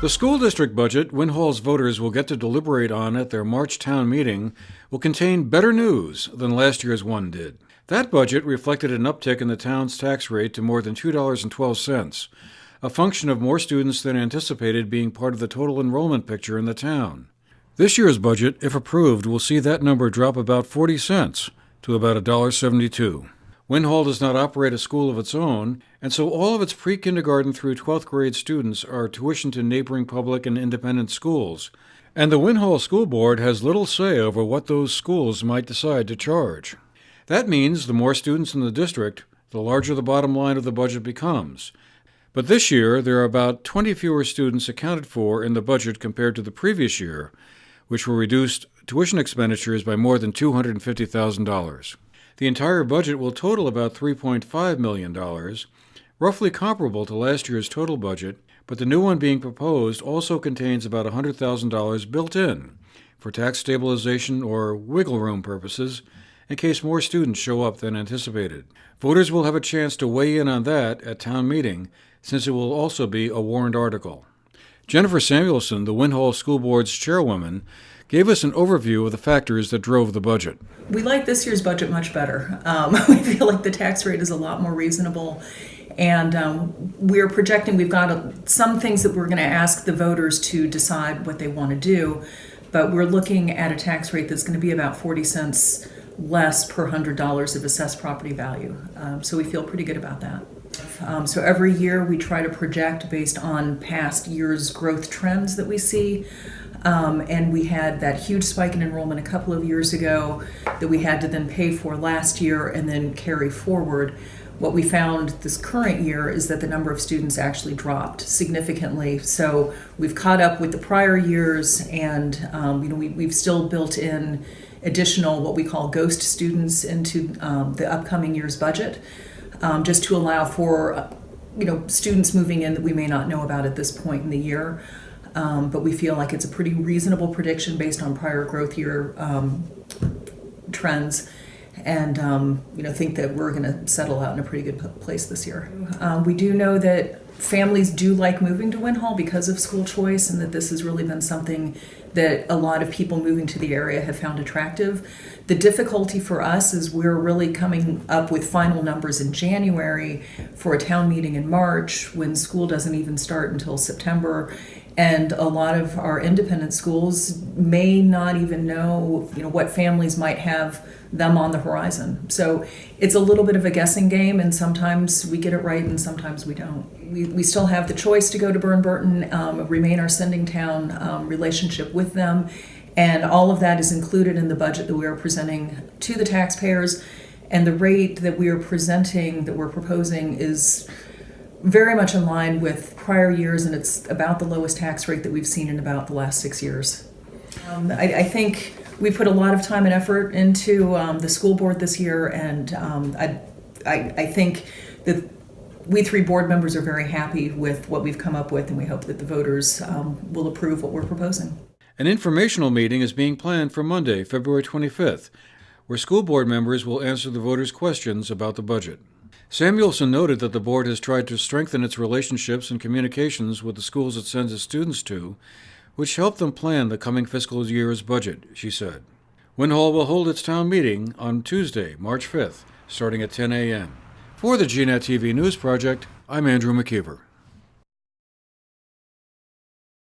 The school district budget Winhall's voters will get to deliberate on at their March town meeting will contain better news than last year's one did. That budget reflected an uptick in the town's tax rate to more than $2.12, a function of more students than anticipated being part of the total enrollment picture in the town. This year's budget, if approved, will see that number drop about 40 cents to about $1.72. Winhall does not operate a school of its own, and so all of its pre-kindergarten through 12th grade students are tuitioned to neighboring public and independent schools, and the Winhall School Board has little say over what those schools might decide to charge. That means the more students in the district, the larger the bottom line of the budget becomes. But this year, there are about 20 fewer students accounted for in the budget compared to the previous year, which will reduce tuition expenditures by more than $250,000. The entire budget will total about $3.5 million, roughly comparable to last year's total budget, but the new one being proposed also contains about $100,000 built in for tax stabilization or wiggle room purposes in case more students show up than anticipated. Voters will have a chance to weigh in on that at town meeting, since it will also be a warrant article. Jennifer Samuelson, the Winhall School Board's chairwoman, gave us an overview of the factors that drove the budget. We like this year's budget much better. We feel like the tax rate is a lot more reasonable, and we're projecting we've got some things that we're going to ask the voters to decide what they want to do, but we're looking at a tax rate that's going to be about 40 cents less per $100 of assessed property value. So we feel pretty good about that. So every year we try to project based on past years' growth trends that we see. And we had that huge spike in enrollment a couple of years ago that we had to then pay for last year and then carry forward. What we found this current year is that the number of students actually dropped significantly. So we've caught up with the prior years, and we've still built in additional what we call ghost students into the upcoming year's budget, just to allow for students moving in that we may not know about at this point in the year. But we feel like it's a pretty reasonable prediction based on prior growth year trends, and think that we're going to settle out in a pretty good place this year. We do know that families do like moving to Winhall because of school choice, and that this has really been something that a lot of people moving to the area have found attractive. The difficulty for us is we're really coming up with final numbers in January for a town meeting in March when school doesn't even start until September. And a lot of our independent schools may not even know, what families might have them on the horizon. So it's a little bit of a guessing game, and sometimes we get it right and sometimes we don't. We still have the choice to go to Burton, remain our sending town relationship with them, and all of that is included in the budget that we are presenting to the taxpayers. And the rate that we are presenting, that we're proposing, is very much in line with prior years, and it's about the lowest tax rate that we've seen in about the last 6 years. I think we put a lot of time and effort into the school board this year, and I think that we three board members are very happy with what we've come up with, and we hope that the voters will approve what we're proposing. An informational meeting is being planned for Monday, February 25th, where school board members will answer the voters' questions about the budget. Samuelson noted that the board has tried to strengthen its relationships and communications with the schools it sends its students to, which help them plan the coming fiscal year's budget, she said. Winhall will hold its town meeting on Tuesday, March 5th, starting at 10 a.m. For the GNAT-TV News Project, I'm Andrew McKeever.